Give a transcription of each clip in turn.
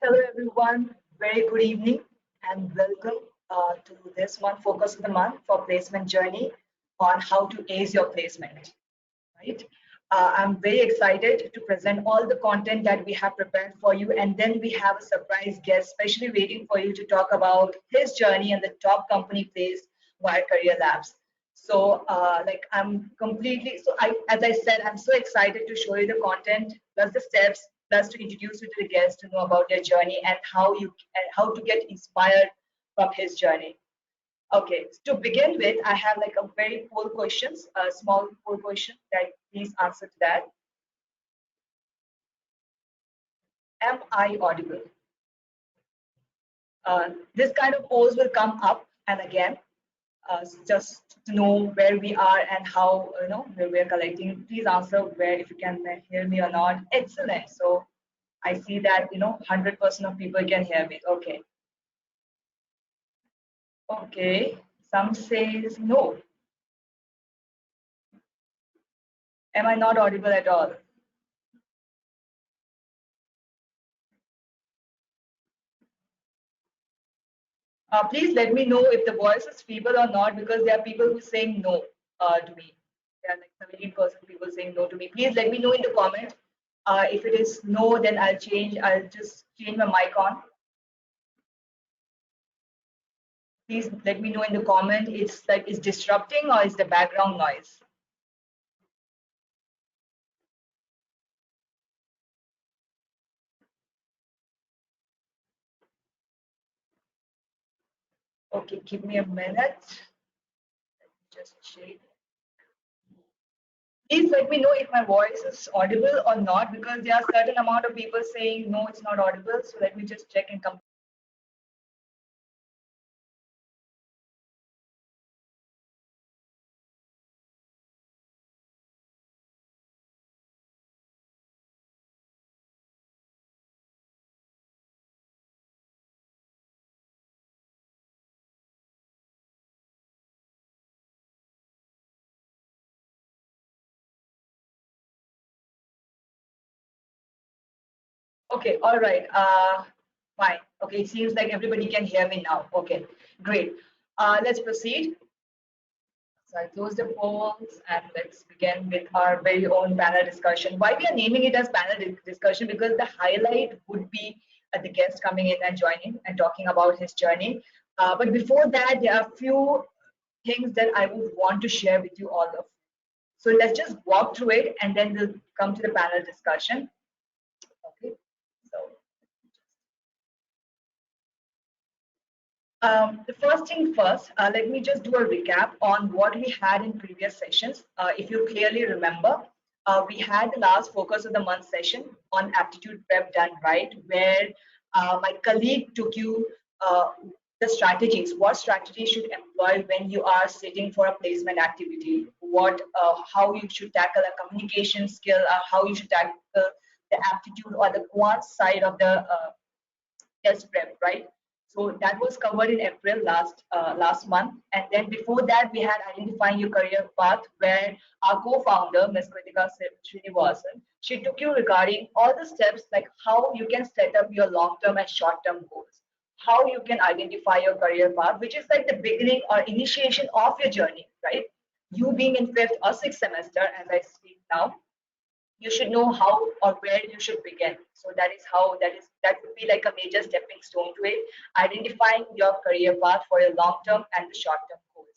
Hello, everyone. Very good evening and welcome to this one focus of the month for placement journey on how to ace your placement. Right? I'm very excited to present all the content that we have prepared for you, and then we have a surprise guest, especially waiting for you to talk about his journey and the top company placed via Career Labs. So, I'm completely as I said, I'm so excited to show you the content, plus the steps, plus to introduce you to the guests to know about their journey and how to get inspired from his journey. Okay, to begin with, I have like a very poll questions, a small poll question that please answer to that. Am I audible? This kind of polls will come up and again, just to know where we are and how where we're collecting. Please answer where if you can hear me or not. Excellent. So I see that 100% of people can hear me. Okay. Okay. Some says no. Am I not audible at all? Please let me know if the voice is feeble or not because there are people who saying no to me. There are like 17% people saying no to me. Please let me know in the comment. If it is no, then I'll change. I'll just change my mic on. Please let me know in the comment. It's like it's disrupting or is the background noise? Okay, give me a minute. Just check. Please let me know if my voice is audible or not because there are certain amount of people saying no, it's not audible. So let me just check and come. Okay, all right. Fine. Okay, it seems like everybody can hear me now. Okay, great. Let's proceed. So I close the polls and let's begin with our very own panel discussion. Why we are naming it as panel discussion? Because the highlight would be the guest coming in and joining and talking about his journey. But before that, there are a few things that I would want to share with you all of. So let's just walk through it and then we'll come to the panel discussion. Okay. So the first thing first, let me just do a recap on what we had in previous sessions. If you clearly remember, we had the last focus of the month session on aptitude prep done right, where my colleague took you the strategies. What strategies should employ when you are sitting for a placement activity? How you should tackle a communication skill, how you should tackle the aptitude or the quant side of the test prep, right? So that was covered in April last month, and then before that we had identifying your career path, where our co-founder, Ms. Kritika Srinivasan, she took you regarding all the steps like how you can set up your long-term and short-term goals, how you can identify your career path, which is like the beginning or initiation of your journey, right? You being in fifth or sixth semester, as I speak now, you should know how or where you should begin. So that would be like a major stepping stone to it, identifying your career path for your long term and the short term goals.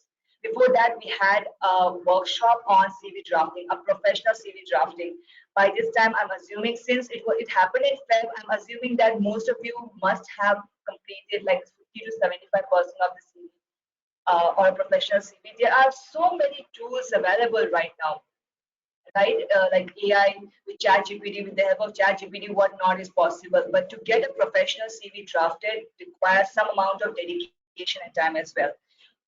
Before that, we had a workshop on CV drafting, a professional CV drafting. By this time, I'm assuming since it happened in Feb, I'm assuming that most of you must have completed like 50 to 75% of the CV or a professional CV. There are so many tools available right now, right? Like AI with ChatGPT, with the help of ChatGPT, what not is possible. But to get a professional CV drafted requires some amount of dedication and time as well.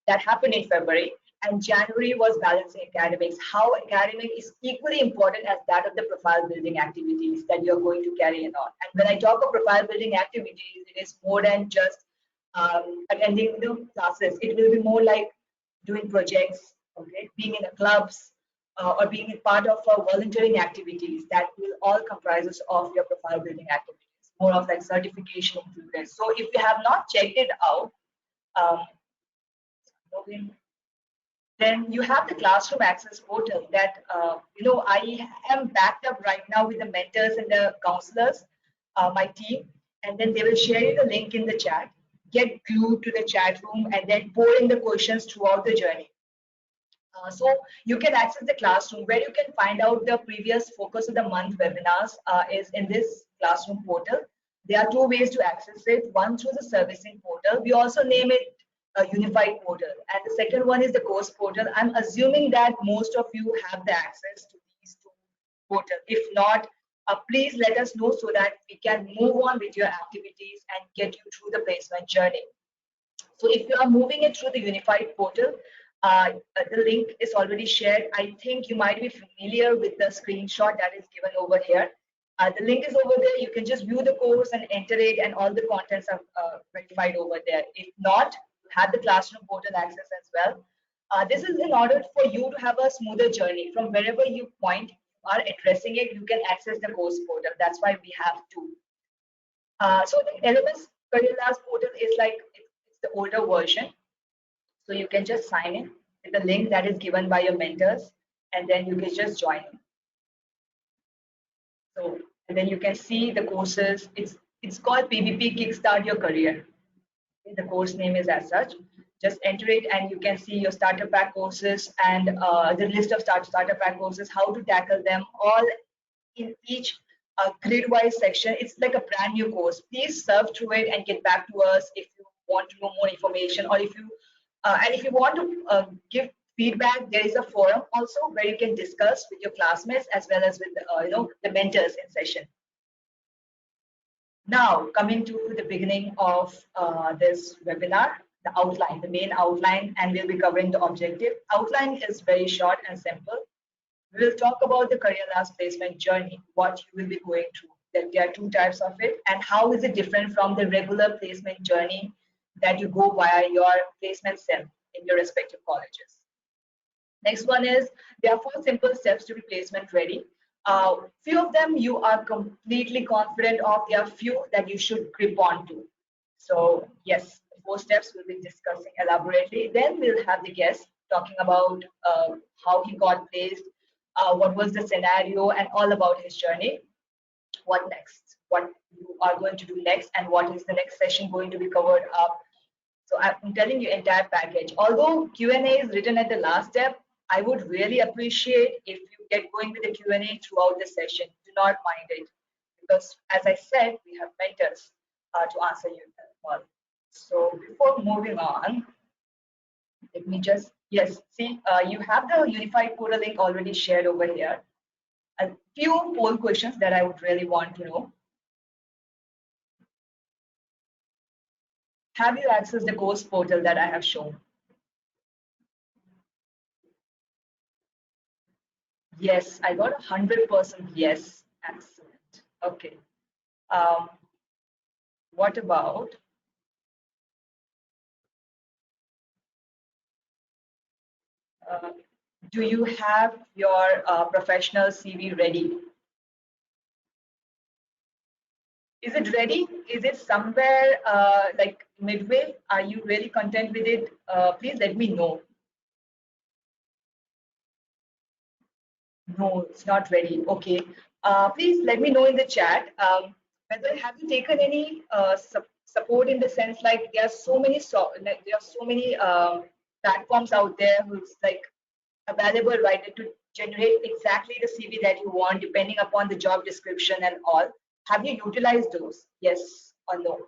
That happened in February, and January was balancing academics. How academic is equally important as that of the profile building activities that you're going to carry on. And when I talk of profile building activities, it is more than just attending the classes. It will be more like doing projects, okay, being in the clubs, or being a part of volunteering activities. That will all comprises of your profile building activities. more of like certification included. So if you have not checked it out, um, then you have the classroom access portal that I am backed up right now with the mentors and the counselors, my team, and then they will share you the link in the chat. Get glued to the chat room and then pour in the questions throughout the journey. So you can access the classroom where you can find out the previous focus of the month webinars is in this classroom portal. There are two ways to access it. One through the servicing portal. We also name it a unified portal. And the second one is the course portal. I'm assuming that most of you have the access to these two portals. If not, please let us know so that we can move on with your activities and get you through the placement journey. So if you are moving it through the unified portal, the link is already shared. I think you might be familiar with the screenshot that is given over here. The link is over there. You can just view the course and enter it, and all the contents are verified over there. If not, you have the classroom portal access as well. This is in order for you to have a smoother journey. From wherever you point, you are addressing it, you can access the course portal. That's why we have two. So the LMS Career Labs portal is like it's the older version. So you can just sign in with the link that is given by your mentors, and then you can just join in. So and then you can see the courses. It's called PBP Kickstart Your Career. The course name is as such. Just enter it, and you can see your starter pack courses and the list of starter pack courses, how to tackle them all in each grid-wise section. It's like a brand new course. Please surf through it and get back to us if you want to know more information, or if you and if you want to give feedback. There is a forum also where you can discuss with your classmates as well as with the mentors in session. Now coming to the beginning of this webinar, the outline, the main outline, and we'll be covering the objective. Outline is very short and simple. We will talk about the career labs placement journey, what you will be going through. That there are two types of it, and how is it different from the regular placement journey that you go via your placement cell in your respective colleges. Next one is there are 4 simple steps to be placement ready. Few of them you are completely confident of. There are few that you should grip on to. So yes, the 4 steps we'll be discussing elaborately. Then we'll have the guest talking about how he got placed, what was the scenario, and all about his journey. What next? What you are going to do next, and what is the next session going to be covered up? So I'm telling you entire package. Although Q&A is written at the last step, I would really appreciate if you get going with the Q&A throughout the session. Do not mind it, because as I said, we have mentors to answer you all. So before moving on, let me just, yes, see, you have the unified portal link already shared over here. A few poll questions that I would really want to know. Have you accessed the course portal that I have shown? Yes, I got 100% yes. Excellent. Okay. What about do you have your professional CV ready? Is it ready? Is it somewhere like midway? Are you really content with it? Please let me know. No, it's not ready. Okay. Please let me know in the chat. Whether have you taken any support in the sense like there are so many platforms out there who's like available right now to generate exactly the CV that you want depending upon the job description and all. Have you utilized those? Yes or no?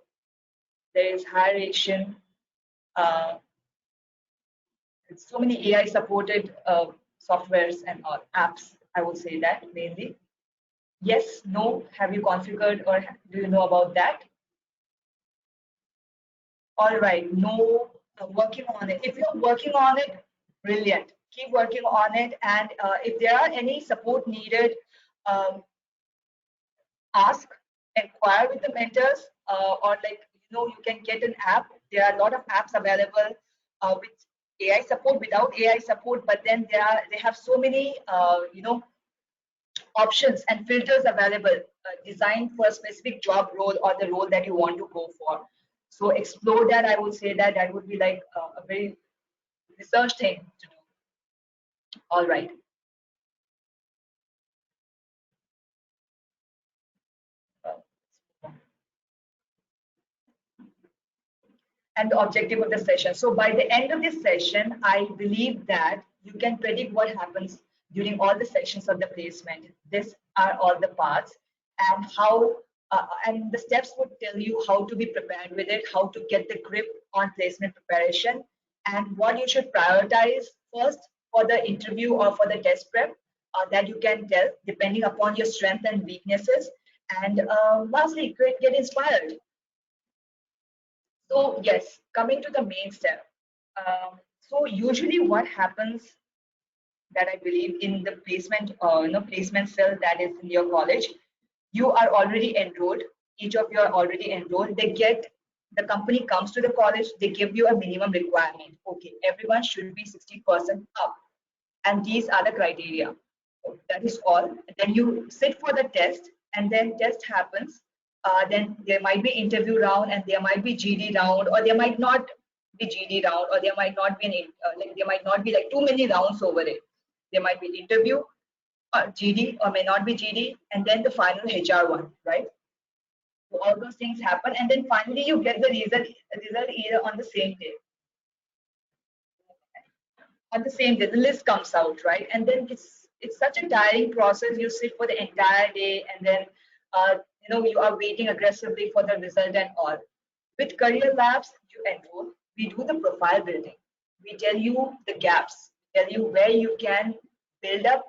There is Hiration. So many AI supported softwares and all apps. I would say that mainly. Yes, no. Have you configured or do you know about that? All right. No, working on it. If you're working on it, brilliant. Keep working on it. And if there are any support needed, um, ask, inquire with the mentors, or like you can get an app. There are a lot of apps available with AI support, without AI support, but then they have so many options and filters available designed for a specific job role or the role that you want to go for. So explore that. I would say that that would be like a very research thing to do. All right. And the objective of the session. So by the end of this session, I believe that you can predict what happens during all the sessions of the placement. These are all the parts and how and the steps would tell you how to be prepared with it, how to get the grip on placement preparation, and what you should prioritize first for the interview or for the test prep that you can tell depending upon your strength and weaknesses. And lastly, get inspired. So yes, coming to the main step. So usually what happens that I believe in the placement, placement cell that is in your college, you are already enrolled. Each of you are already enrolled. The company comes to the college, they give you a minimum requirement. Okay, everyone should be 60% up. And these are the criteria. So that is all. Then you sit for the test, and then test happens. Then there might be interview round, and there might be GD round, or there might not be GD round, or there might not be like there might not be like too many rounds over it. There might be interview, or GD, or may not be GD, and then the final HR one, right? So all those things happen, and then finally you get the result either on the same day. On the same day the list comes out, right? And then it's such a tiring process. You sit for the entire day, and then you are waiting aggressively for the result and all. With career labs, you enroll, we do the profile building, we tell you the gaps, tell you where you can build up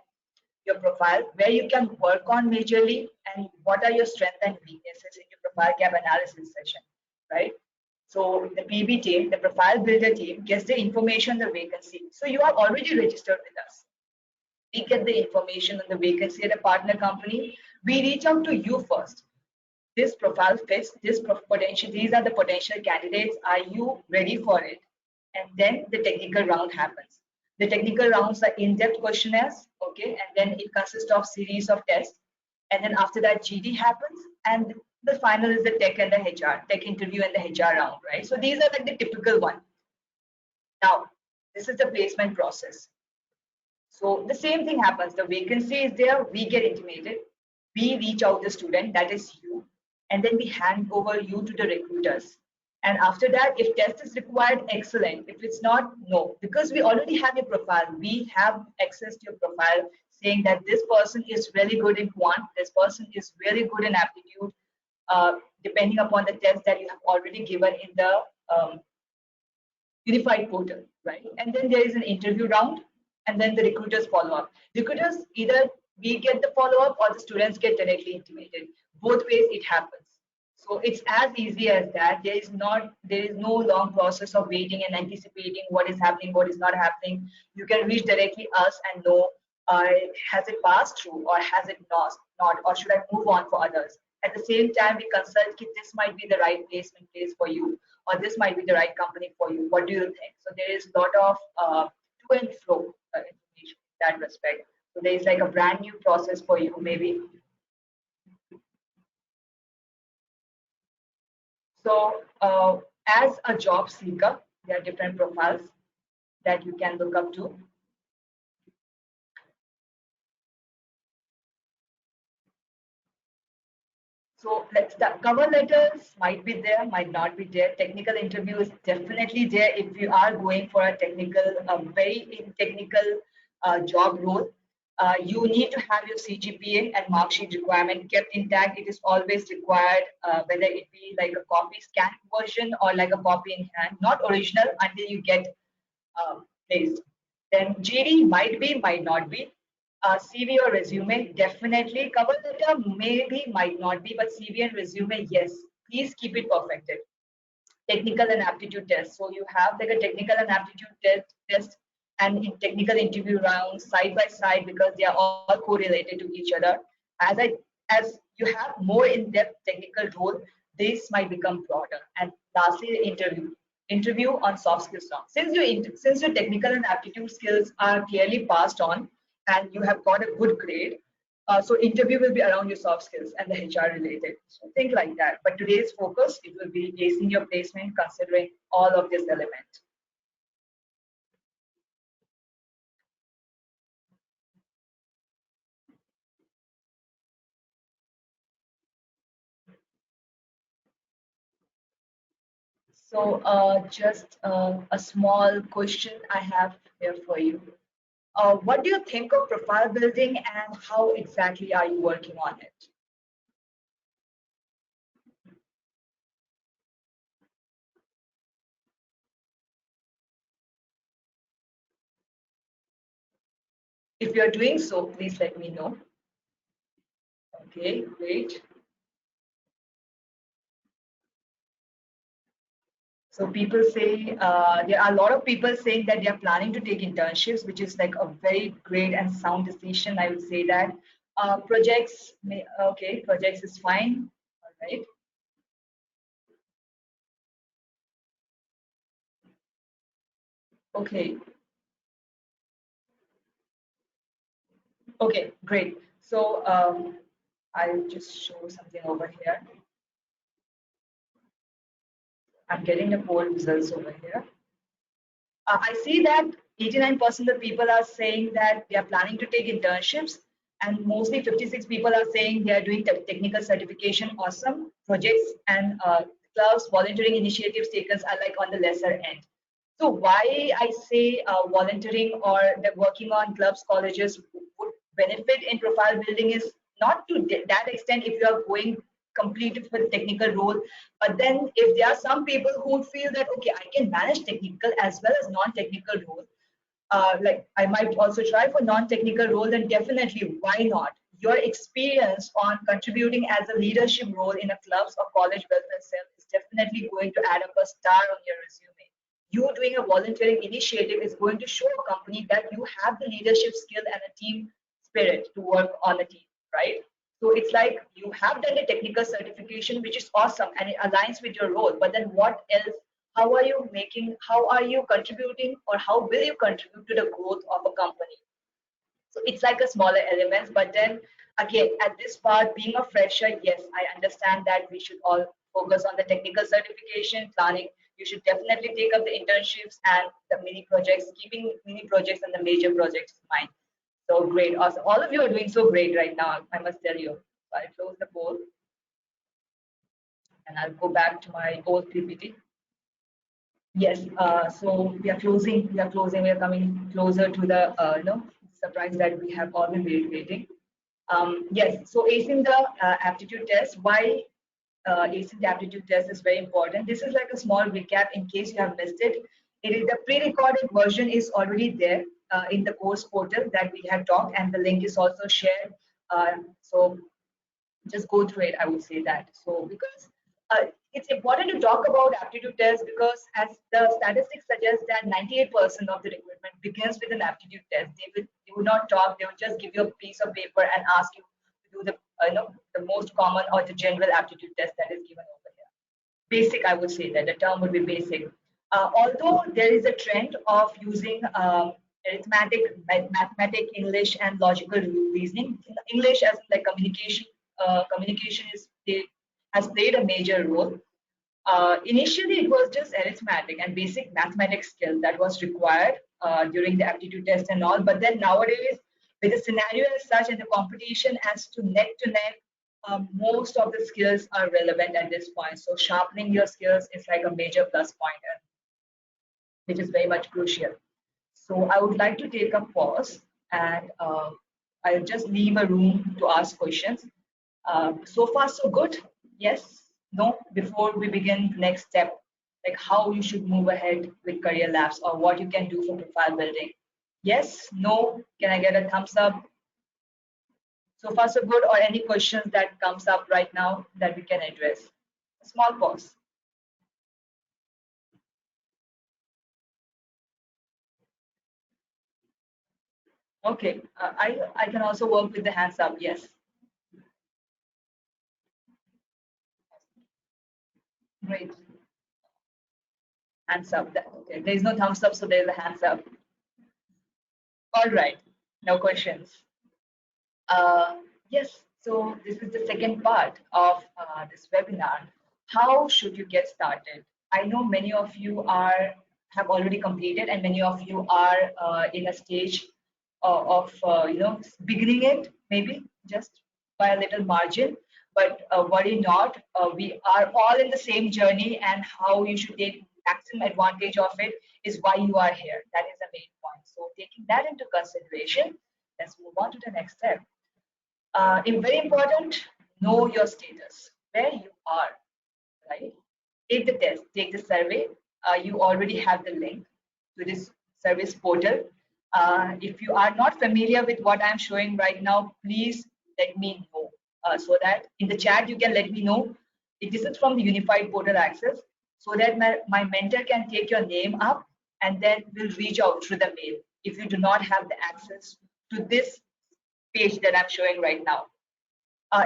your profile, where you can work on majorly, and what are your strengths and weaknesses in your profile gap analysis session, right? So the PB team, the profile builder team, gets the information, the vacancy. So you are already registered with us. We get the information on the vacancy at a partner company. We reach out to you first. This profile fits, potential, these are the potential candidates. Are you ready for it? And then the technical round happens. The technical rounds are in-depth questionnaires, okay, and then it consists of series of tests. And then after that, GD happens, and the final is the tech and the HR, tech interview and the HR round, right? So these are like the typical one. Now, this is the placement process. So the same thing happens. The vacancy is there, we get intimated, we reach out the student, that is you, and then we hand over you to the recruiters. And after that, if test is required, excellent. If it's not, no. Because we already have your profile. We have access to your profile saying that this person is really good in quant, this person is really good in aptitude, depending upon the test that you have already given in the unified portal, right? And then there is an interview round, and then the recruiters follow up. Recruiters, either we get the follow up or the students get directly intimated. Both ways it happens. So it's as easy as that. There is no long process of waiting and anticipating what is happening, what is not happening. You can reach directly us and know has it passed through or has it not, or should I move on for others. At the same time, we consult if this might be the right placement place for you, or this might be the right company for you. What do you think? So there is a lot of to and fro information in that respect. So there is like a brand new process for you, maybe. So as a job seeker, there are different profiles that you can look up to. So let's start. Cover letters might be there, might not be there. Technical interview is definitely there if you are going for a technical, very technical job role. You need to have your CGPA and mark sheet requirement kept intact. It is always required, whether it be like a copy scanned version or like a copy in hand, not original until you get placed. Then GD might be, might not be. CV or resume, definitely. Cover letter, maybe, might not be, but CV and resume, yes. Please keep it perfected. Technical and aptitude test. So you have like a technical and aptitude test and in technical interview rounds side by side because they are all correlated to each other. As you have more in-depth technical role, this might become broader. And lastly, the interview on soft skills now. Since your technical and aptitude skills are clearly passed on and you have got a good grade, So interview will be around your soft skills and the HR related. So think like that. But today's focus, it will be acing your placement considering all of this element. So just a small question I have here for you. What do you think of profile building and how exactly are you working on it? If you're doing so, please let me know. Okay, great. So people say there are a lot of people saying that they are planning to take internships, which is like a very great and sound decision. I would say that projects, okay, projects is fine. All right. Okay. Okay. Great. So I'll just show something over here. I'm getting the poll results over here. I see that 89% of people are saying that they are planning to take internships, and mostly 56 people are saying they are doing technical certification, awesome projects, and clubs, volunteering initiatives taken are like on the lesser end. So why I say volunteering or the working on clubs, colleges would benefit in profile building is not to that extent if you are going completely for the technical role, but then if there are some people who feel that okay, I can manage technical as well as non-technical role, like I might also try for non-technical role, then definitely why not? Your experience on contributing as a leadership role in a clubs or college welfare cell is definitely going to add up a star on your resume. You doing a volunteering initiative is going to show a company that you have the leadership skill and a team spirit to work on a team, right? So it's like you have done a technical certification, which is awesome and it aligns with your role. But then what else? How are you making, how are you contributing or how will you contribute to the growth of a company? So it's like a smaller elements, but then again, at this part, being a fresher, yes, I understand that we should all focus on the technical certification planning. You should definitely take up the internships and the mini projects, keeping mini projects and the major projects in mind. So great, awesome. All of you are doing so great right now, I must tell you. So I'll close the poll and I'll go back to my old PPT. Yes, so we are closing, we are closing, we are coming closer to the surprise that we have all been waiting. Yes, so acing the aptitude test. Why acing the aptitude test is very important. This is like a small recap in case you have missed it. It is the pre-recorded version is already there in the course portal that we have talked, and the link is also shared. So just go through it, I would say that. So because it's important to talk about aptitude tests because as the statistics suggest that 98% of the recruitment begins with an aptitude test. They will not talk, they will just give you a piece of paper and ask you to do the the most common or the general aptitude test that is given over here. Basic, I would say that the term would be basic. Although there is a trend of using arithmetic, mathematic, English, and logical reasoning. English as like communication, communication has played a major role. Initially, it was just arithmetic and basic mathematics skill that was required during the aptitude test and all. But then nowadays, with the scenario as such and the competition as to neck, most of the skills are relevant at this point. So sharpening your skills is like a major plus point, which is very much crucial. So I would like to take a pause and I'll just leave a room to ask questions. So far, so good. Yes, no, before we begin the next step, like how you should move ahead with career labs or what you can do for profile building. Yes, no, can I get a thumbs up? So far, so good, or any questions that comes up right now that we can address? A small pause. Okay, I can also work with the hands up. Yes, great. Hands up. Okay, there is no thumbs up, so there's a hands up. All right, no questions. Yes, so this is the second part of this webinar. How should you get started? I know many of you are have already completed, and many of you are in a stage of beginning it, maybe just by a little margin. But worry not, we are all in the same journey, and how you should take maximum advantage of it is why you are here. That is the main point. So taking that into consideration, let's move on to the next step. Very important, know your status, where you are, right? Take the test, take the survey. You already have the link to this service portal. If you are not familiar with what I'm showing right now, please let me know so that in the chat you can let me know. This is from the Unified Portal Access, so that my mentor can take your name up and then will reach out through the mail if you do not have the access to this page that I'm showing right now.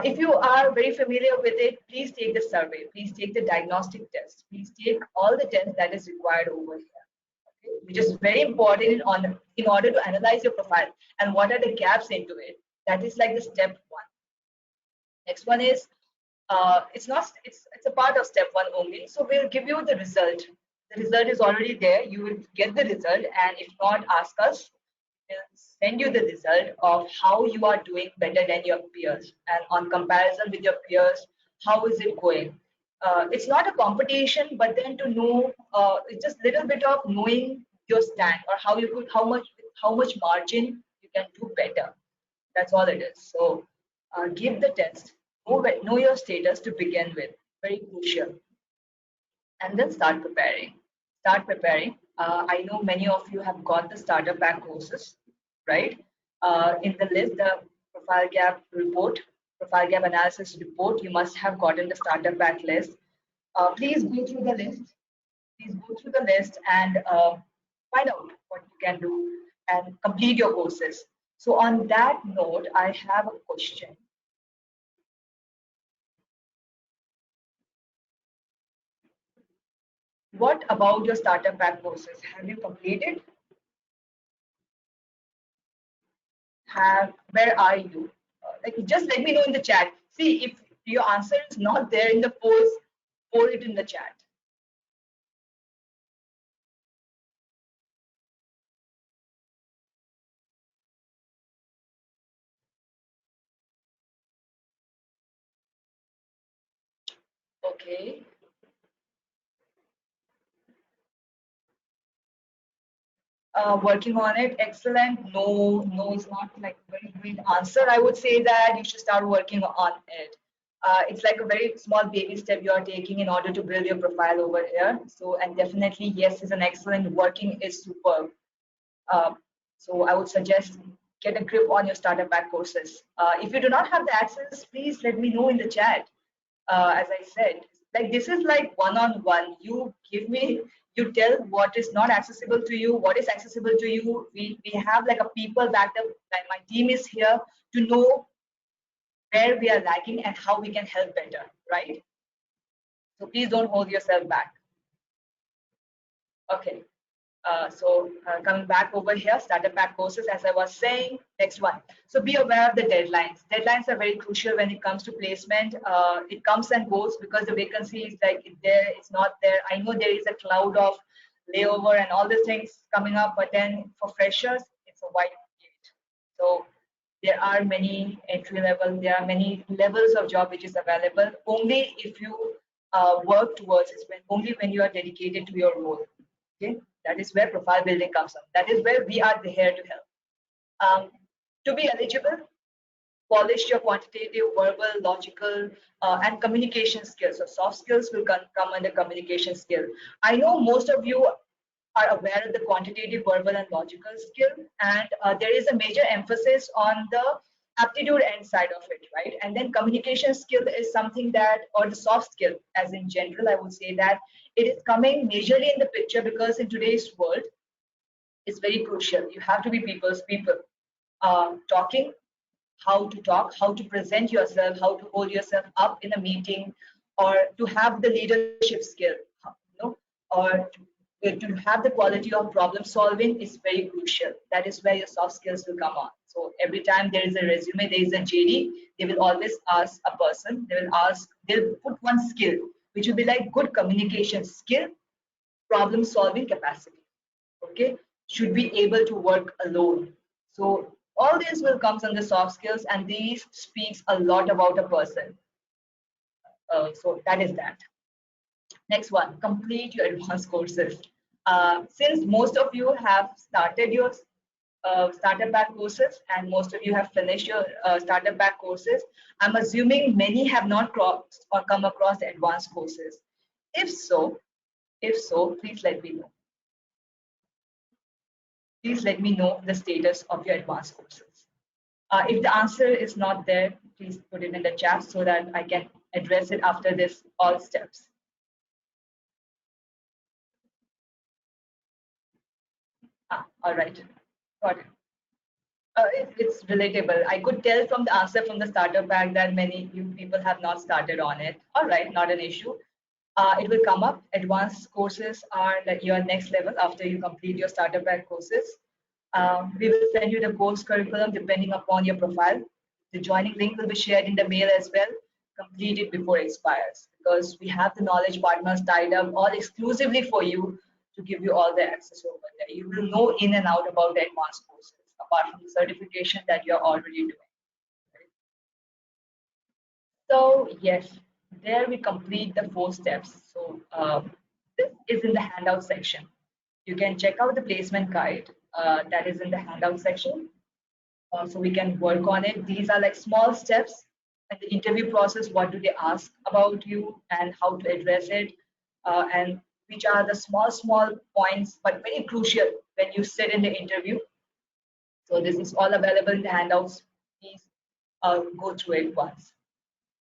If you are very familiar with it, please take the survey. Please take the diagnostic test. Please take all the tests that is required over here. Okay? Which is very important in order to analyze your profile and what are the gaps into it. That is like the step one. Next one is it's a part of step one only. So we'll give you the result. The result is already there. You will get the result, and if not, ask us. We'll send you the result of how you are doing better than your peers, and on comparison with your peers, how is it going? It's not a competition, but then to know it's just little bit of knowing your stand or how much margin you can do better. That's all it is. So give the test, know your status to begin with, very crucial, and then start preparing. Start preparing. I know many of you have got the starter pack courses, right? In the list, the profile gap report, profile gap analysis report, you must have gotten the starter pack list. Please go through the list. Please go through the list and find out what you can do and complete your courses. So on that note, I have a question. What about your starter pack courses? Have you completed? Where are you? Like, just let me know in the chat. See, if your answer is not there in the post, pour it in the chat. Okay. Working on it, excellent. No is not like a very great answer. I would say that you should start working on it. It's like a very small baby step you are taking in order to build your profile over here. So, and definitely yes is an excellent. Working is superb. Um, so I would suggest get a grip on your starter pack courses. If you do not have the access, please let me know in the chat. As I said, like this is like one-on-one. You give me, you tell what is not accessible to you, what is accessible to you. We have like a people backed up. Like my team is here to know where we are lacking and how we can help better, right? So please don't hold yourself back. Okay. Coming back over here, starter pack courses, as I was saying, next one. So be aware of the deadlines. Deadlines are very crucial when it comes to placement. It comes and goes because the vacancy is like there, it's not there. I know there is a cloud of layover and all the things coming up, but then for freshers, it's a white gate. So there are many entry level, there are many levels of job which is available only if you work towards it, only when you are dedicated to your role. Okay, that is where profile building comes from. That is where we are here to help. To be eligible, polish your quantitative, verbal, logical, and communication skills. So soft skills will come under communication skill. I know most of you are aware of the quantitative, verbal, and logical skill, and there is a major emphasis on the aptitude end side of it, right? And then communication skill is something that, or the soft skill, as in general, I would say that it is coming majorly in the picture because in today's world, it's very crucial. You have to be people's people. Talking, how to talk, how to present yourself, how to hold yourself up in a meeting, or to have the leadership skill, or to have the quality of problem solving is very crucial. That is where your soft skills will come on. So every time there is a resume, there is a JD, they will always ask a person, they'll put one skill, which will be like good communication skill, problem solving capacity. Okay, should be able to work alone. So all this will comes under soft skills, and these speaks a lot about a person. So that is that. Next one, complete your advanced courses. Since most of you have started your starter pack courses and most of you have finished your starter pack courses, I'm assuming many have not crossed or come across the advanced courses. If so, please let me know. Please let me know the status of your advanced courses. If the answer is not there, please put it in the chat so that I can address it after this all steps. All right, got it. It's relatable. I could tell from the answer from the starter pack that many you people have not started on it. All right, not an issue. It will come up. Advanced courses are like your next level after you complete your starter pack courses. We will send you the course curriculum depending upon your profile. The joining link will be shared in the mail as well. Complete it before it expires because we have the knowledge partners tied up all exclusively for you to give you all the access over there. You will know in and out about the advanced courses apart from the certification that you're already doing. So yes, there we complete the 4 steps. So this is in the handout section. You can check out the placement guide that is in the handout section. So we can work on it. These are like small steps in the interview process. What do they ask about you and how to address it, and which are the small points but very crucial when you sit in the interview. So this is all available in the handouts. Please go through it once.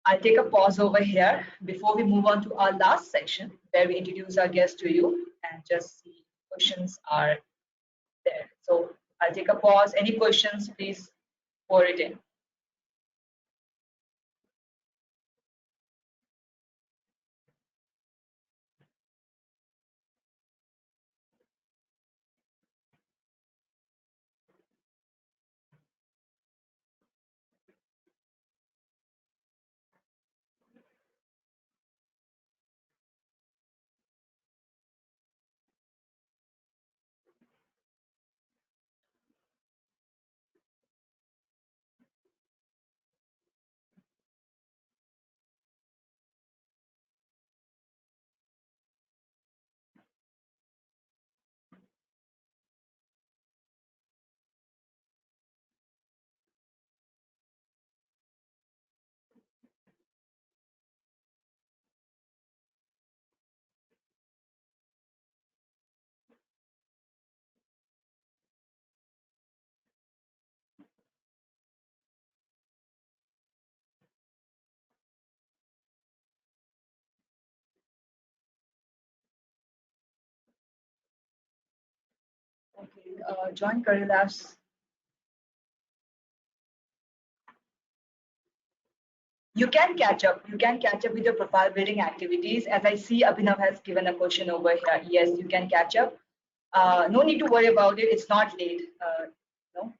I'll take a pause over here before we move on to our last section where we introduce our guest to you and just see questions are there. So I'll take a pause. Any questions, please pour it in. Okay, join Career Labs. You can catch up. You can catch up with your profile building activities. As I see, Abhinav has given a question over here. Yes, you can catch up. No need to worry about it. It's not late. No,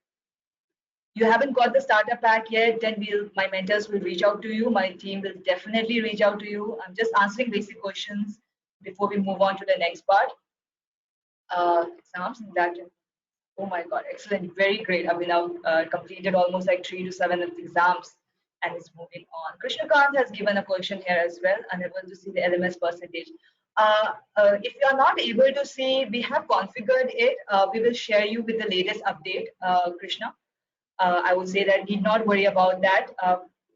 you haven't got the starter pack yet. Then my mentors will reach out to you. My team will definitely reach out to you. I'm just answering basic questions before we move on to the next part. Exams that. Oh my God, excellent, very great. Abhinav completed almost like 3 to 7 of the exams and is moving on. Krishnakant has given a question here as well, unable to see the LMS percentage. If you are not able to see, we have configured it. We will share you with the latest update, Krishna. I would say that need not worry about that.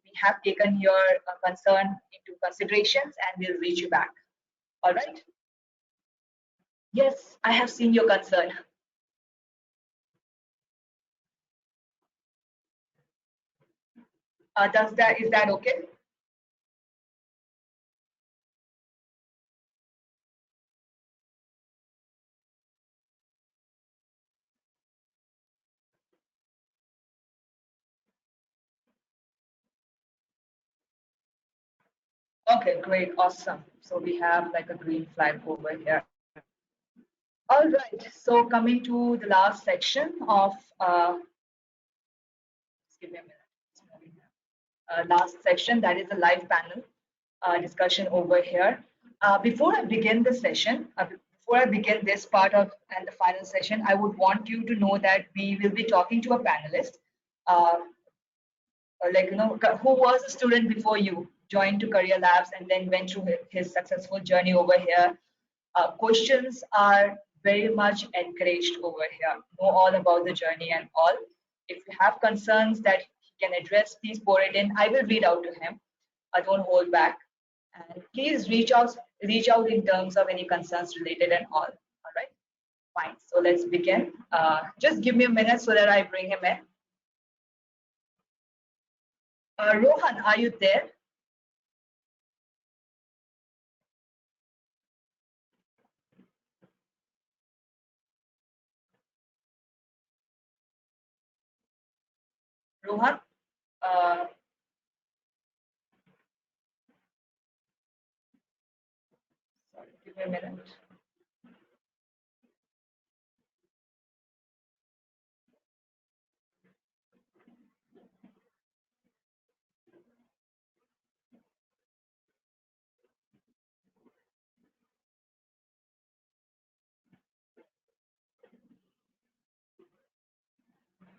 We have taken your concern into considerations and we'll reach you back. All right. Yes, I have seen your concern. Does that is that okay? Okay, great, awesome. So we have like a green flag over here. All right. So coming to the last section of Just give me a minute. It's moving now. Last section, that is the live panel discussion over here. Before I begin the session, before I begin this part of and the final session, I would want you to know that we will be talking to a panelist, uh, like who was a student before you, joined to Career Labs, and then went through his successful journey over here. Questions are very much encouraged over here. Know all about the journey and all. If you have concerns that he can address, please pour it in. I will read out to him. Don't hold back, and please reach out in terms of any concerns related and all. All right, fine. So let's begin. Just give me a minute so that I bring him in. Rohan, are you there? Rohan, uh, sorry, give me a minute.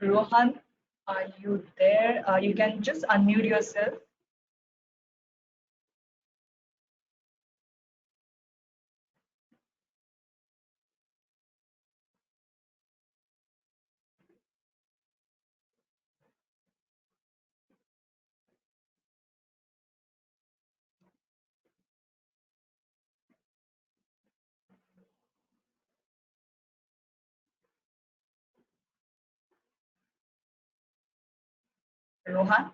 Rohan, are you there? You can just unmute yourself. Rohan?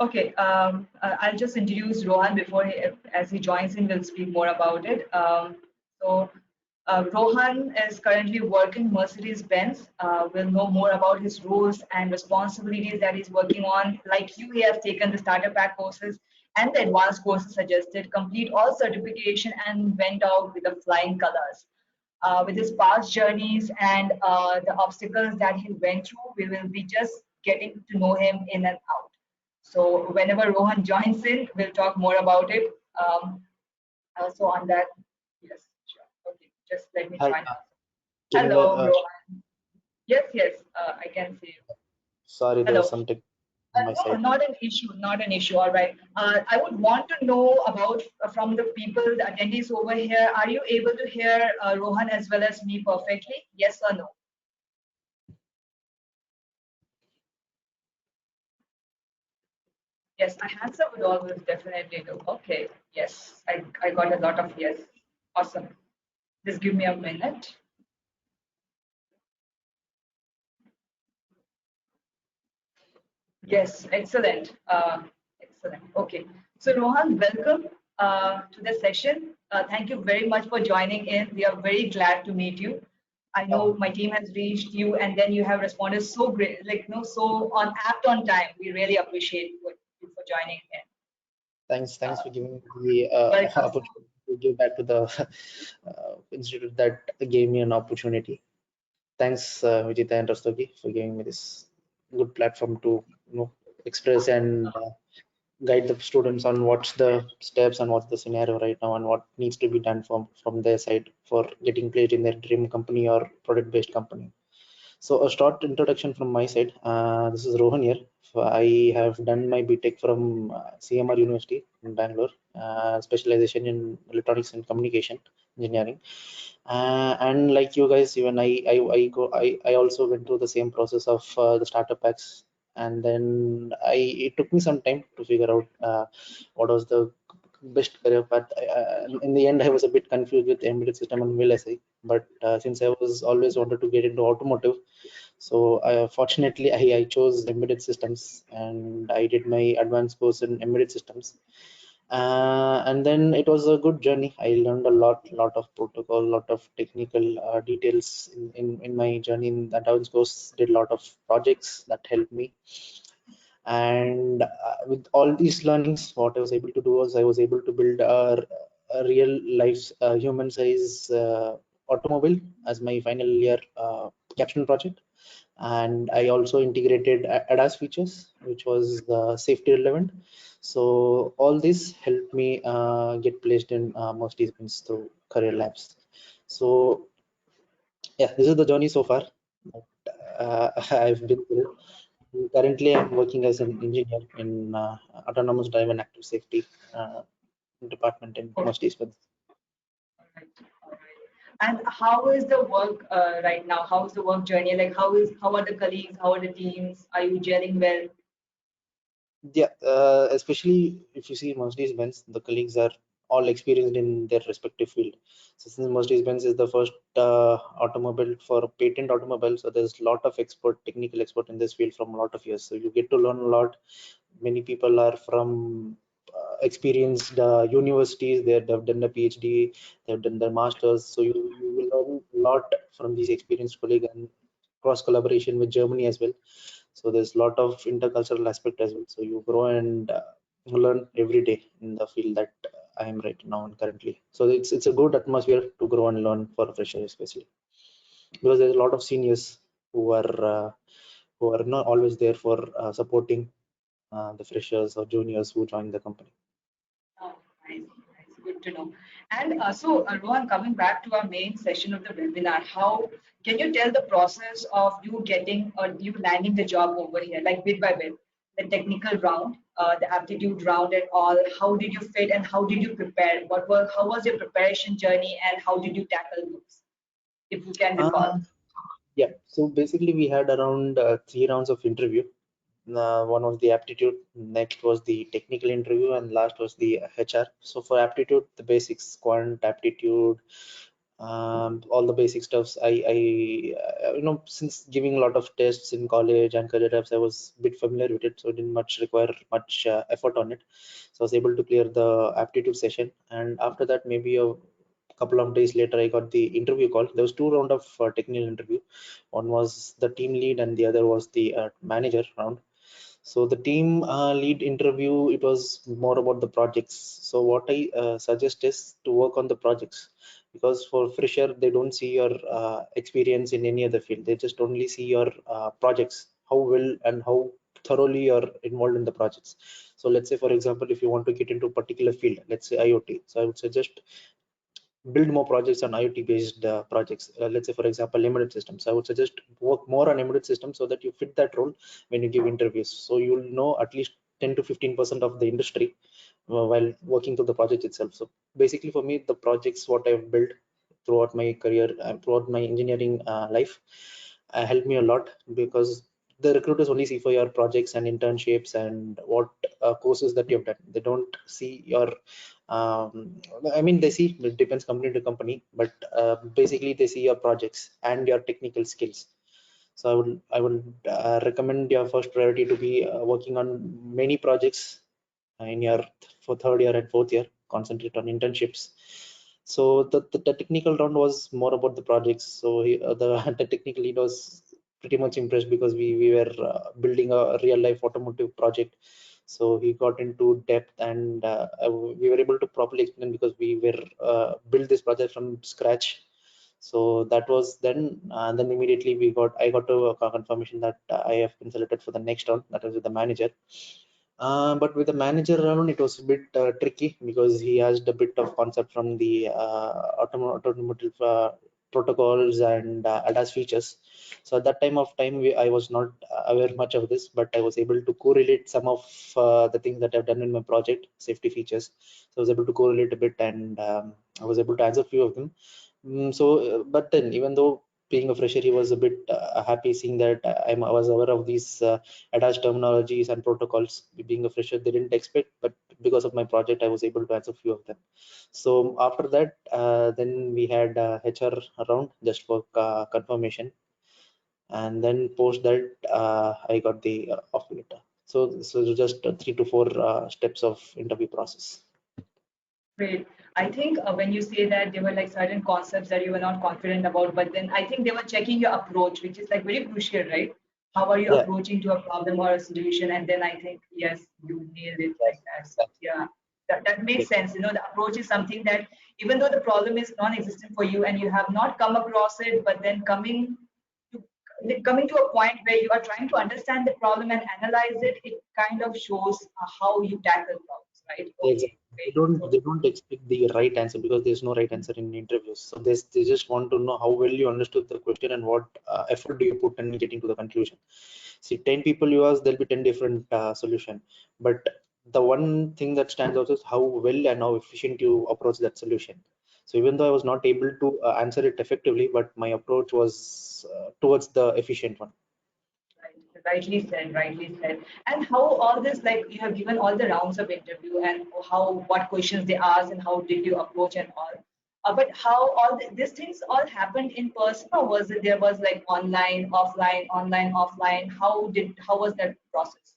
Okay, I'll just introduce Rohan before as he joins in, we'll speak more about it. Rohan is currently working Mercedes-Benz. We'll know more about his roles and responsibilities that he's working on. Like you, he has taken the starter pack courses and the advanced courses suggested, complete all certification and went out with the flying colors. With his past journeys and the obstacles that he went through, we will be just getting to know him in and out. So whenever Rohan joins in, we'll talk more about it. Also on that, yes, sure. Okay, just let me Hi, join. can you, Hello, Rohan. Yes, yes, I can see you. sorry, there was Hello. some tech on my No, side. not an issue, not an issue. All right. I would want to know about from the people, the attendees over here. Are you able to hear Rohan as well as me perfectly? Yes or no? Yes, my hands up would always definitely do. Okay. Yes, I got a lot of yes. Awesome. Just give me a minute. Yes, excellent. Excellent. Okay. So Rohan, welcome to the session. Thank you very much for joining in. We are very glad to meet you. I Uh, know my team has reached you, and then you have responded so great, like so on apt on time. We really appreciate you for joining in. thanks Uh, for giving me the Welcome. opportunity to give back to the institute that gave me an opportunity. Thanks, Vijita and Rastogi, for giving me this good platform to express and guide the students on what's the steps and what's the scenario right now and what needs to be done from their side for getting placed in their dream company or product-based company. So a short introduction from my side. This is Rohan here. So I have done my BTech from CMR University in Bangalore, specialization in electronics and communication engineering. And like you guys, even I also went through the same process of the startup packs, and then it took me some time to figure out what was the best career path. In the end, I was a bit confused with embedded system and VLSI, but since I was always wanted to get into automotive, so fortunately I chose embedded systems and I did my advanced course in embedded systems. And then it was a good journey. I learned a lot of protocol, lot of technical details in my journey in the advanced course. Did a lot of projects that helped me. And with all these learnings, what I was able to do was I was able to build a real life human size automobile as my final year caption project, and I also integrated ADAS features, which was safety relevant. So all this helped me get placed in most events through career labs. So yeah, this is the journey so far that I've been through. Currently, I'm working as an engineer in autonomous drive and active safety department in Okay. Mercedes. All right. All right. And how is the work right now? How is the work journey? Like, how are the colleagues? How are the teams? Are you gelling well? Yeah, especially if you see Mercedes-Benz, the colleagues are all experienced in their respective field. So since Mercedes-Benz is the first automobile for patent automobile, so there's a lot of expert, technical expert in this field from a lot of years. So you get to learn a lot. Many people are from experienced universities. They've done a PhD, they've done their masters. So you will learn a lot from these experienced colleagues and cross collaboration with Germany as well. So there's a lot of intercultural aspect as well. So you grow and learn every day in the field that I am right now and currently. So it's a good atmosphere to grow and learn for a fresher, especially because there's a lot of seniors who are not always there for supporting the freshers or juniors who join the company. Oh, nice, nice. Good to know. And Rohan, coming back to our main session of the webinar, how can you tell the process of you getting or you landing the job over here, like bit by bit, the technical round, the aptitude round, and all? How did you fit, and how did you prepare? How was your preparation journey, and how did you tackle those, if you can recall? Uh, yeah, so basically we had around 3 rounds of interview. One was the aptitude, next was the technical interview, and last was the HR. So for aptitude, the basics, quant aptitude, all the basic stuffs. Since giving a lot of tests in college and career apps, I was a bit familiar with it, so it didn't much require much effort on it. So I was able to clear the aptitude session, and after that, maybe a couple of days later, I got the interview call. There was 2 rounds of technical interview. One was the team lead, and the other was the manager round. So the team lead interview, it was more about the projects. So what I suggest is to work on the projects, because for fresher they don't see your experience in any other field. They just only see your projects, how well and how thoroughly you're involved in the projects. So let's say, for example, if you want to get into a particular field, let's say IoT. So I would suggest build more projects on IoT based projects. Let's say, for example, embedded systems. I would suggest work more on embedded systems so that you fit that role when you give interviews. So you'll know at least 10 to 15% of the industry while working through the project itself. So basically, for me, the projects what I've built throughout my career and throughout my engineering life helped me a lot, because the recruiters only see for your projects and internships and what courses that you've done. They don't see your I mean, they see, it depends company to company, but basically they see your projects and your technical skills. So I would recommend your first priority to be working on many projects in your for third year and fourth year. Concentrate on internships. So the technical round was more about the projects. So the technical lead was pretty much impressed, because we were building a real life automotive project. So he got into depth, and we were able to properly explain, because we were build this project from scratch. So that was then, and then immediately I got a confirmation that I have been selected for the next round, that was with the manager. But with the manager round, it was a bit tricky, because he asked a bit of concept from the automotive protocols and ADAS features. So at that time, I was not aware much of this, but I was able to correlate some of the things that I've done in my project, safety features. So I was able to correlate a bit, and I was able to answer a few of them. But then, even though being a fresher, he was a bit happy seeing that I was aware of these attached terminologies and protocols. Being a fresher, they didn't expect, but because of my project, I was able to answer a few of them. So after that, then we had HR around just for confirmation, and then post that I got the offer letter. So just 3 to 4 steps of interview process. Great. I think when you say that there were like certain concepts that you were not confident about, but then I think they were checking your approach, which is like very crucial, right? How are you Yeah. approaching to a problem or a solution? And then I think, yes, you nailed it like that. So, yeah, that makes sense. You know, the approach is something that even though the problem is non-existent for you and you have not come across it, but then coming to coming to a point where you are trying to understand the problem and analyze it, it kind of shows how you tackle problems, right? Okay, Exactly. They great. don't So, they don't expect the right answer because there's no right answer in interviews. So they just want to know how well you understood the question and what effort do you put in getting to the conclusion. See, 10 people you ask, there'll be 10 different solution. But the one thing that stands out is how well and how efficient you approach that solution. So even though I was not able to answer it effectively, but my approach was towards the efficient one. right, rightly said, rightly said. And how all this, like you have given all the rounds of interview and how what questions they asked and how did you approach and all. But how all these things all happened in person, or was it there was like online, offline, online, offline? How was that process?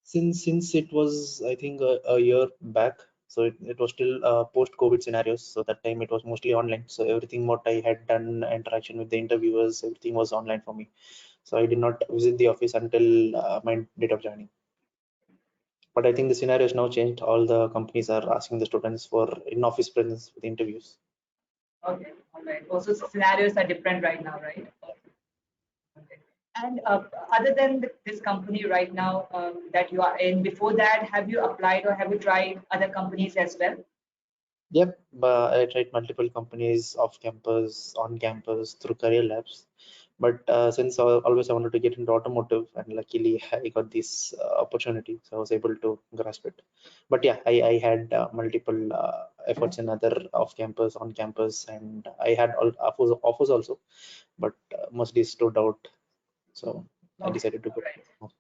Since it was, I think, a year back, so it was still post COVID scenarios. So that time it was mostly online. So everything what I had done, interaction with the interviewers, everything was online for me. So I did not visit the office until my date of joining. But I think the scenario has now changed. All the companies are asking the students for in-office presence with interviews. Okay, all right. Also, scenarios are different right now, right? Okay. And other than this company right now that you are in, before that, have you applied or have you tried other companies as well? Yep, but I tried multiple companies off campus, on campus, through career labs. But since always I wanted to get into automotive, and luckily I got this opportunity, so I was able to grasp it. But yeah, I had multiple efforts in other off campus, on campus, and I had all offers also, but mostly stood out. So I Okay, decided to all go. right.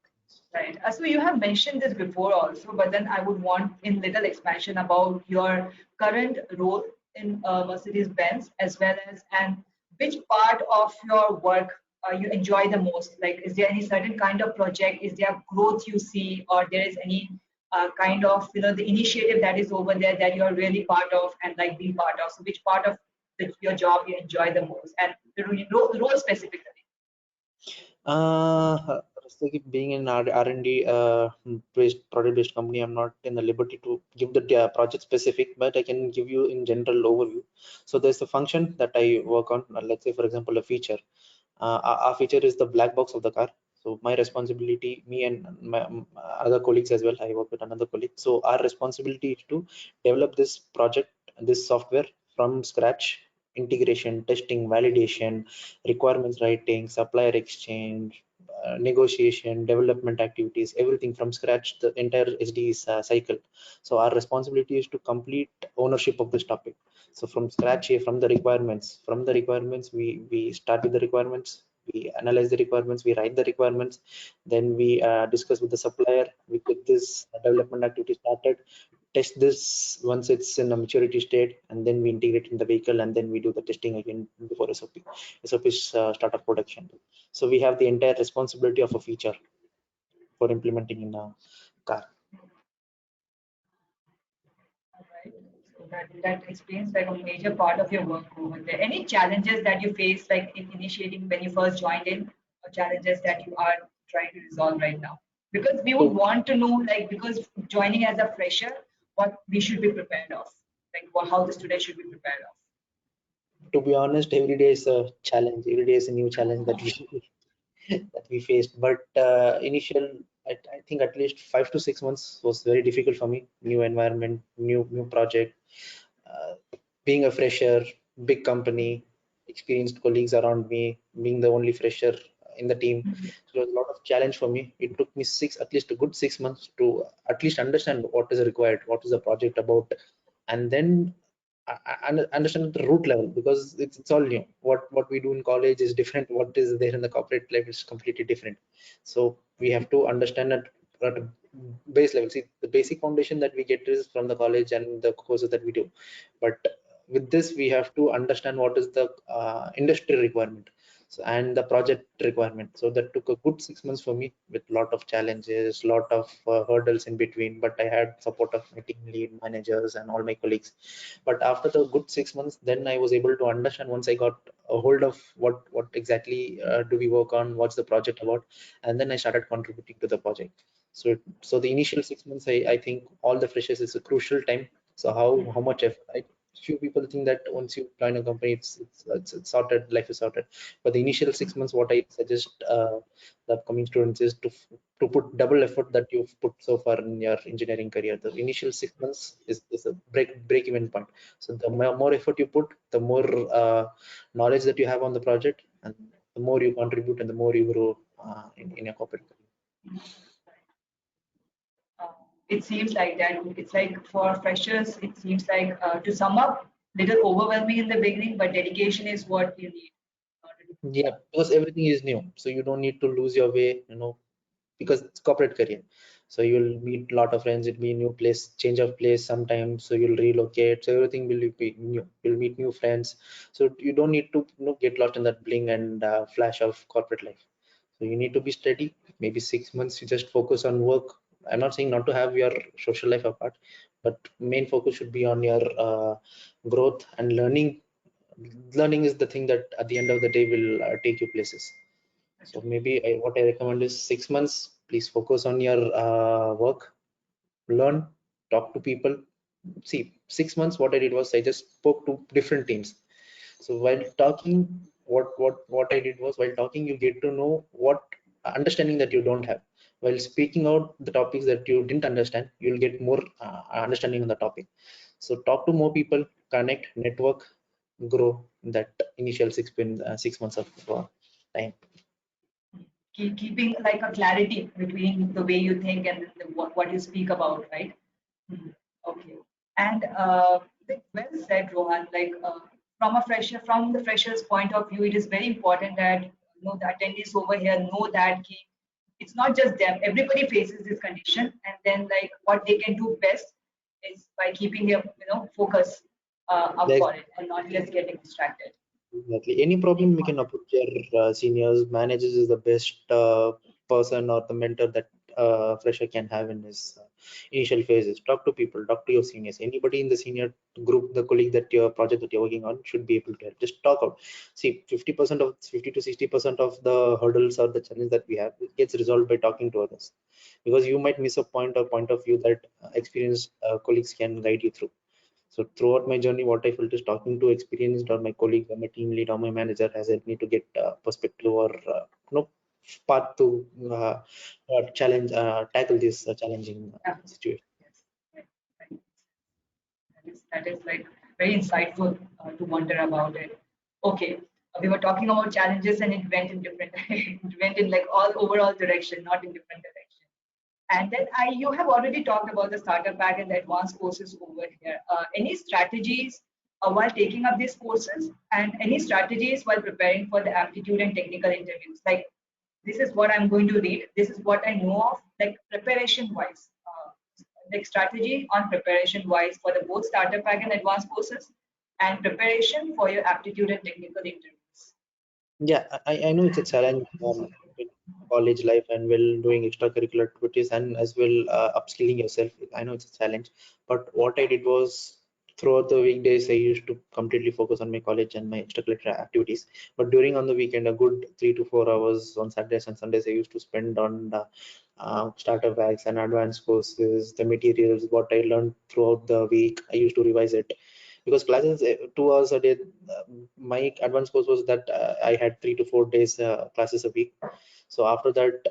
Right. So you have mentioned this before also, but then I would want in little expansion about your current role in Mercedes-Benz as well as and which part of your work you enjoy the most. Like, is there any certain kind of project? Is there growth you see, or there is any kind of the initiative that is over there that you are really part of and like being part of? So which part of your job you enjoy the most and the role specifically? Rastagi, being in R&D based product based company, I'm not in the liberty to give the project specific, but I can give you in general overview. So there's a function that I work on. Let's say, for example, a feature. Our feature is the black box of the car. So my responsibility, me and my other colleagues as well, I work with another colleague. So our responsibility is to develop this project, this software from scratch, integration, testing, validation, requirements writing, supplier exchange, negotiation, development activities, everything from scratch, the entire SD cycle. So our responsibility is to complete ownership of this topic. So from scratch, from the requirements, we start with the requirements, we analyze the requirements, we write the requirements, then we discuss with the supplier, we get this development activity started, test this once it's in a maturity state, and then we integrate in the vehicle, and then we do the testing again before SOP is start of production. So we have the entire responsibility of a feature for implementing in a car. Right. So that explains like a major part of your work over there. Any challenges that you face like in initiating when you first joined in, or challenges that you are trying to resolve right now? Because we would So want to know, like, because joining as a fresher, what we should be prepared of, like how the student should be prepared of. to be honest, every day is a challenge. Every day is a new challenge that we that we faced. But initial, I think at least 5 to 6 months was very difficult for me. New environment, new project, uh, being a fresher, big company, experienced colleagues around me, being the only fresher in the team. So it was a lot of challenge for me. It took me at least a good 6 months to at least understand what is required, what is the project about, and then understand the root level, because it's all new. What we do in college is different. What is there in the corporate life is completely different. So we have to understand at a base level. See, the basic foundation that we get is from the college and the courses that we do, but with this we have to understand what is the industry requirement, so, and the project requirement. So that took a good 6 months for me, with lot of challenges, lot of hurdles in between, but I had support of my team lead, managers, and all my colleagues. But after the good 6 months, then I was able to understand, once I got a hold of what exactly do we work on, what's the project about, and then I started contributing to the project. So the initial 6 months, I think all the freshers is a crucial time. So how much effort, right? few people think that once you join a company, it's sorted, life is sorted. But the initial 6 months, what I suggest the upcoming students is to put double effort that you've put so far in your engineering career. The initial 6 months is a break even point. So the more effort you put, the more knowledge that you have on the project, and the more you contribute and the more you grow in your corporate career. Uh, it seems like that. It's like for freshers, it seems like to sum up, little overwhelming in the beginning, but dedication is what you need. Yeah, because everything is new, so you don't need to lose your way, because it's corporate career. So you'll meet a lot of friends, it'll be new place, change of place sometimes, so you'll relocate, so everything will be new. You'll meet new friends, so you don't need to get lost in that bling and flash of corporate life. So you need to be steady. Maybe 6 months you just focus on work. I'm not saying not to have your social life apart, but main focus should be on your growth and learning. Learning is the thing that at the end of the day will take you places. So maybe what I recommend is 6 months. Please focus on your work, learn, talk to people. See, 6 months, what I did was I just spoke to different teams. So while talking, what I did was while talking, you get to know what understanding that you don't have. While speaking out the topics that you didn't understand, you'll get more understanding on the topic. So talk to more people, connect, network, grow in that initial 6 months of time. Keeping like a clarity between the way you think and what you speak about, right? Mhm. Okay. And like well said, Rohan. Like from the fresher's point of view, it is very important that the attendees over here know that it's not just them. Everybody faces this condition, and then like what they can do best is by keeping their focus up Like, for it and not just getting distracted. exactly. Any problem we can approach your seniors. Managers is the best person or the mentor that fresher can have in his initial phases. Talk to people, talk to your seniors. Anybody in the senior group, the colleague that your project that you're working on should be able to help. Just talk out. See, 50 to 60% of the hurdles or the challenge that we have gets resolved by talking to others. Because you might miss a point or point of view that experienced colleagues can guide you through. So throughout my journey, what I felt is talking to experienced or my colleague or my team lead or my manager has helped me to get perspective or path to challenge tackle this challenging Yeah. situation. Yes. Right. Right. That is like very insightful to wonder about it. Okay, we were talking about challenges and it went in different, it went in like all overall direction, not in different direction. And then you have already talked about the starter pack and the advanced courses over here. Any strategies while taking up these courses and any strategies while preparing for the aptitude and technical interviews? Like, this is what I'm going to read. This is what I know of, like preparation wise, like strategy on preparation wise for the both starter pack and advanced courses and preparation for your aptitude and technical interviews. Yeah, I know it's a challenge in college life and while doing extracurricular activities and as well upskilling yourself. I know it's a challenge, but what I did was throughout the weekdays I used to completely focus on my college and my extracurricular activities. But during on the weekend, a good 3 to 4 hours on Saturdays and Sundays I used to spend on the starter packs and advanced courses, the materials, what I learned throughout the week. I used to revise it because classes 2 hours a day. My advanced course was that I had 3 to 4 days classes a week. So after that,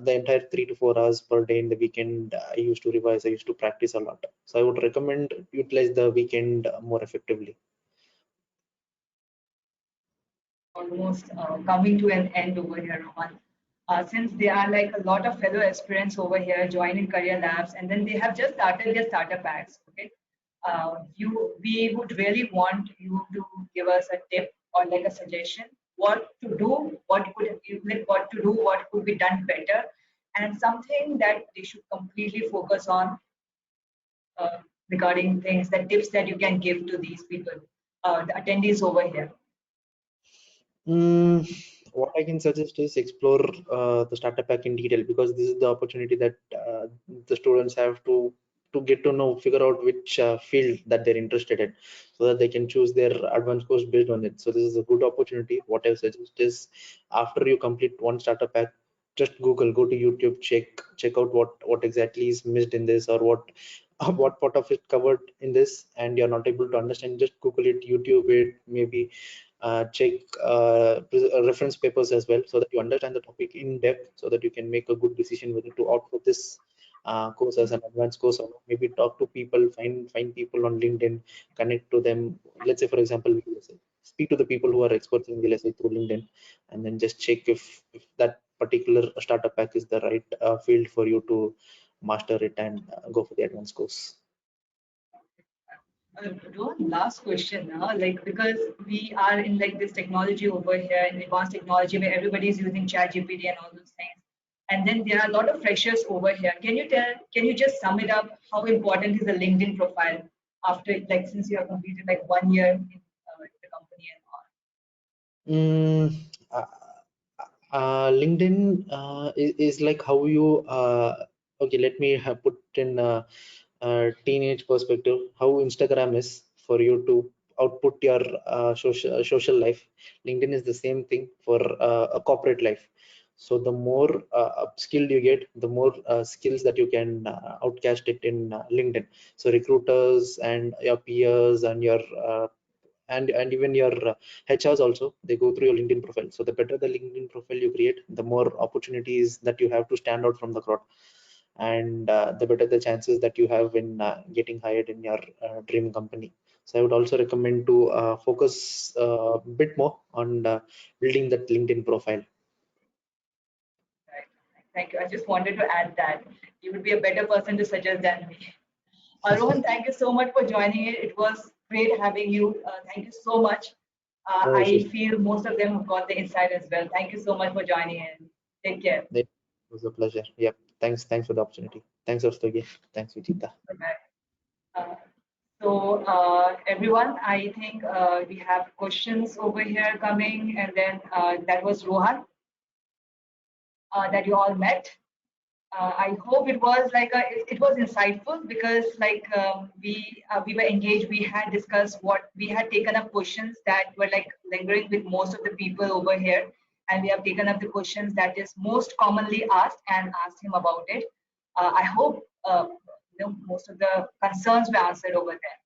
the entire 3 to 4 hours per day in the weekend, I used to revise. I used to practice a lot. So I would recommend utilize the weekend more effectively. Almost coming to an end over here, Rohan. Since there are like a lot of fellow aspirants over here joining career labs, and then they have just started their starter packs. Okay, we would really want you to give us a tip or like a suggestion what to do, what to do, what could be done better, and something that they should completely focus on uh, regarding things, that tips that you can give to these people, the attendees over here. Mm, what I can suggest is explore the startup pack in detail because this is the opportunity that the students have to get to know, figure out which field that they're interested in, so that they can choose their advanced course based on it. So this is a good opportunity. What I suggest is after you complete one startup pack, just Google, go to YouTube, check out what exactly is missed in this or what what part of it covered in this and you're not able to understand, just Google it, YouTube it, maybe check reference papers as well, so that you understand the topic in depth, so that you can make a good decision whether to opt for this course as an advanced course, or not. Maybe talk to people, find people on LinkedIn, connect to them. Let's say, for example, speak to the people who are experts in VLSI through LinkedIn, and then just check if that particular startup pack is the right field for you to master it and go for the advanced course. Rohan, last question now, like because we are in like this technology over here in advanced technology where everybody is using chat GPT and all those things. And then there are a lot of freshers over here. Can you just sum it up? How important is a LinkedIn profile after like since you have completed like 1 year in the company and all? Mm, uh, LinkedIn is like how you okay, let me put in teenage perspective how Instagram is for you to output your social life. LinkedIn is the same thing for a corporate life. So the more skilled you get, the more skills that you can outcast it in LinkedIn. So recruiters and your peers and your and even your HRs also, they go through your LinkedIn profile. So the better the LinkedIn profile you create, the more opportunities that you have to stand out from the crowd, and the better the chances that you have in getting hired in your dream company. So I would also recommend to focus a bit more on building that LinkedIn profile. Right. Thank you. I just wanted to add that you would be a better person to suggest than me. Rohan, thank you so much for joining it. It was great having you. Thank you so much. No I issues. feel most of them have got the insight as well. Thank you so much for joining in. Take care. It was a pleasure. Yep. Thanks for the opportunity. Thanks, Rastogi. Thanks, Vijita. Bye-bye. Uh, everyone, I think we have questions over here coming, and then that was Rohan that you all met. I hope it was like it was insightful because like we were engaged. We had discussed what we had taken up questions that were like lingering with most of the people over here, and we have taken up the questions that is most commonly asked and asked him about it. I hope most of the concerns were answered over there.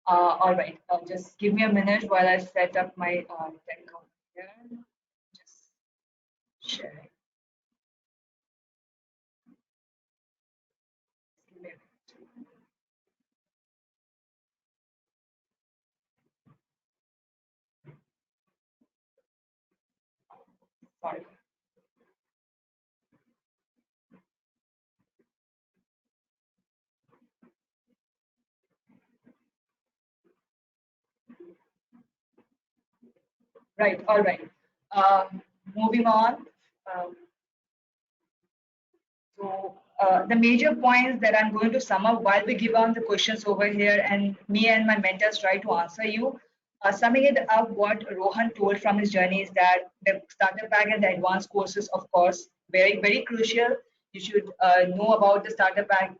All right, just give me a minute while I set up my tech account here. Just sharing. Give me a minute. Sorry. Right. All right. Moving on. Um, the major points that I'm going to sum up while we give on the questions over here, and me and my mentors try to answer you. Summing it up, what Rohan told from his journey is that the starter pack and the advanced courses, of course, very crucial. You should know about the starter pack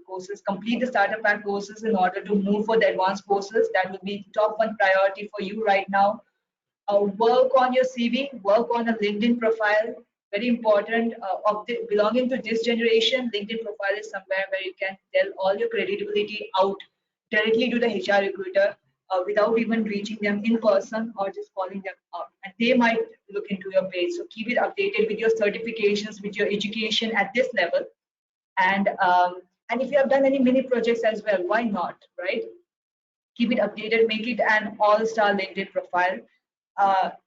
courses, complete the starter pack courses in order to move for the advanced courses. That will be top one priority for you right now. Work on your CV, work on a LinkedIn profile. Very important. Belonging to this generation, LinkedIn profile is somewhere where you can tell all your credibility out directly to the HR recruiter without even reaching them in person or just calling them out. And they might look into your page. So keep it updated with your certifications, with your education at this level. And if you have done any mini projects as well, why not, right? Keep it updated, make it an all-star LinkedIn profile.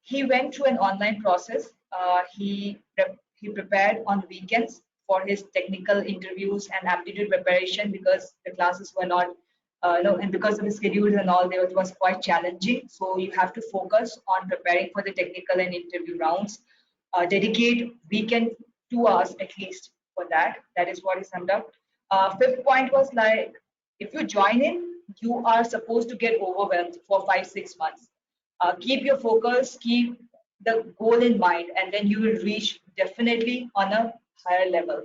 He went through an online process. He prepared on weekends for his technical interviews and aptitude preparation because the classes were not, no, and because of the schedules and all, it was quite challenging. So you have to focus on preparing for the technical and interview rounds. Dedicate weekend 2 hours at least for that. That is what he summed up. Fifth point was like, if you join in, you are supposed to get overwhelmed for 5 6 months. Keep your focus, keep the goal in mind, and then you will reach definitely on a higher level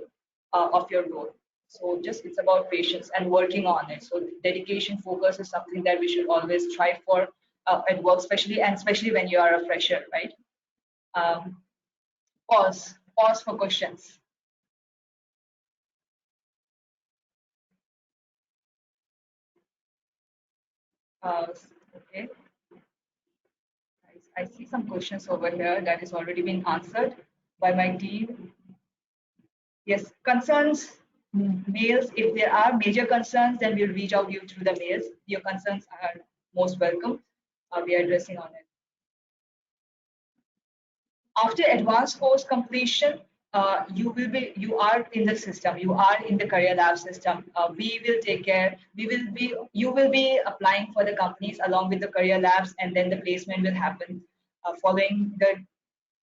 of your goal. So just it's about patience and working on it. So dedication, focus is something that we should always strive for at work, especially when you are a fresher, right? Um, pause for questions. Okay, I see some questions over here that has already been answered by my team. Yes, concerns, mails. If there are major concerns, then we'll reach out to you through the mails. Your concerns are most welcome. We are addressing on it. After advanced course completion, you are in the system, you are in the career lab system. We will take care, you will be applying for the companies along with the career labs, and then the placement will happen following the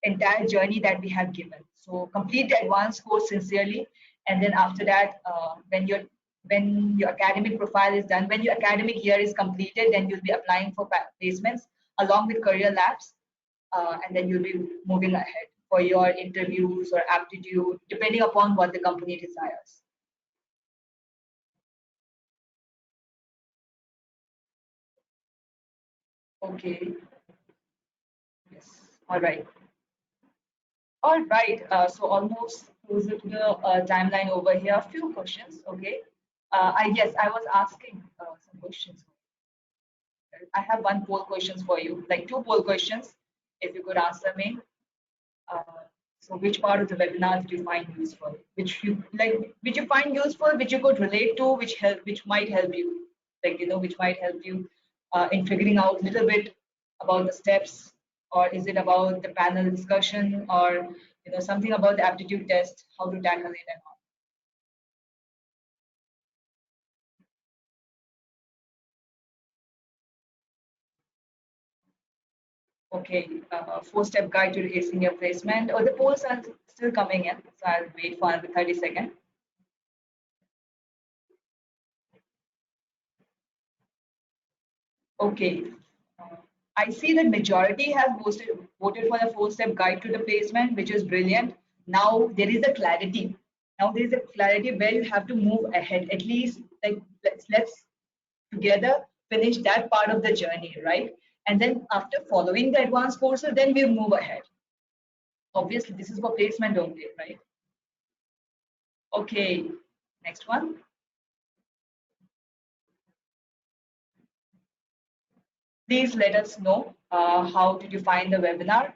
entire journey that we have given. So complete the advanced course sincerely, and then after that, when your academic profile is done, when your academic year is completed, then you'll be applying for placements along with career labs, and then you'll be moving ahead for your interviews or aptitude, depending upon what the company desires. Okay. Yes. All right. All right. So almost closer to the timeline over here. A few questions. Okay. I guess I was asking some questions. I have one poll questions for you, like two poll questions. If you could answer me. Uh, so which part of the webinar did you find useful? Which you find useful, which you could relate to, which might help you, which might help you in figuring out a little bit about the steps, or is it about the panel discussion, or something about the aptitude test, how to tackle it and all. Okay, four-step guide to acing your placement. Or the polls are still coming in, so I'll wait for another 30 seconds. Okay. Uh, I see that majority have voted for the four-step guide to the placement, which is brilliant. Now there is a clarity. Now there is a clarity where you have to move ahead. At least like let's together finish that part of the journey, right? And then after following the advanced courses, then we move ahead. Obviously, this is for placement only, right? Okay. Next one. Please let us know how did you find the webinar.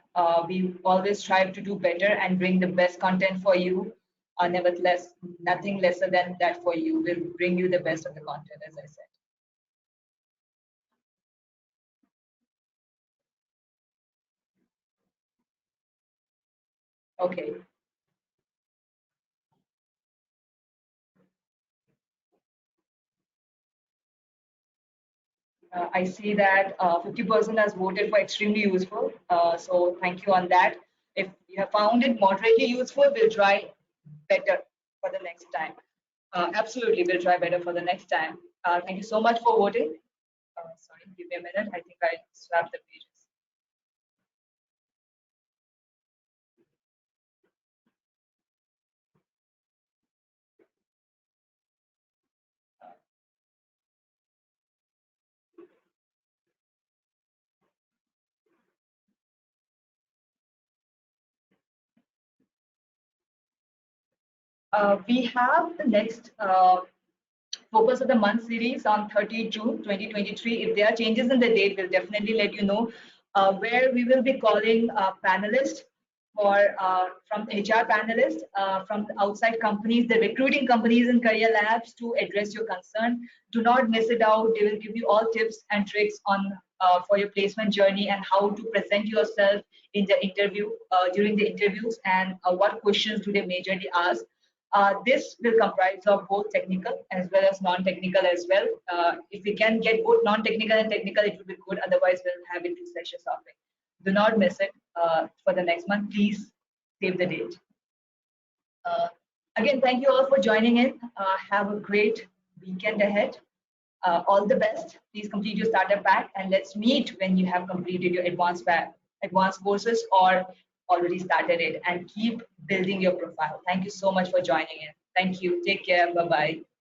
We always strive to do better and bring the best content for you. Nevertheless, nothing lesser than that for you. We'll bring you the best of the content, as I said. Okay. I see that 50% has voted for extremely useful. So thank you on that. If you have found it moderately useful, we'll try better for the next time. Absolutely, we'll try better for the next time. Thank you so much for voting. Sorry, give me a minute. I think I swapped the pages. We have the next Focus of the Month series on 30 June 2023. If there are changes in the date, we'll definitely let you know, where we will be calling panelists from HR panelists from the outside companies, the recruiting companies and career labs to address your concern. Do not miss it out. They will give you all tips and tricks on for your placement journey and how to present yourself in the interview during the interviews, and what questions do they majorly ask. This will comprise of both technical as well as non-technical as well. If we can get both non-technical and technical, it will be good. Otherwise, we'll have it two sessions of it. Do not miss it for the next month. Please save the date. Uh, Again, thank you all for joining in. Have a great weekend ahead. All the best. Please complete your starter pack, and let's meet when you have completed your advanced courses or already started it, and keep building your profile. Thank you so much for joining in. Thank you. Take care. Bye bye.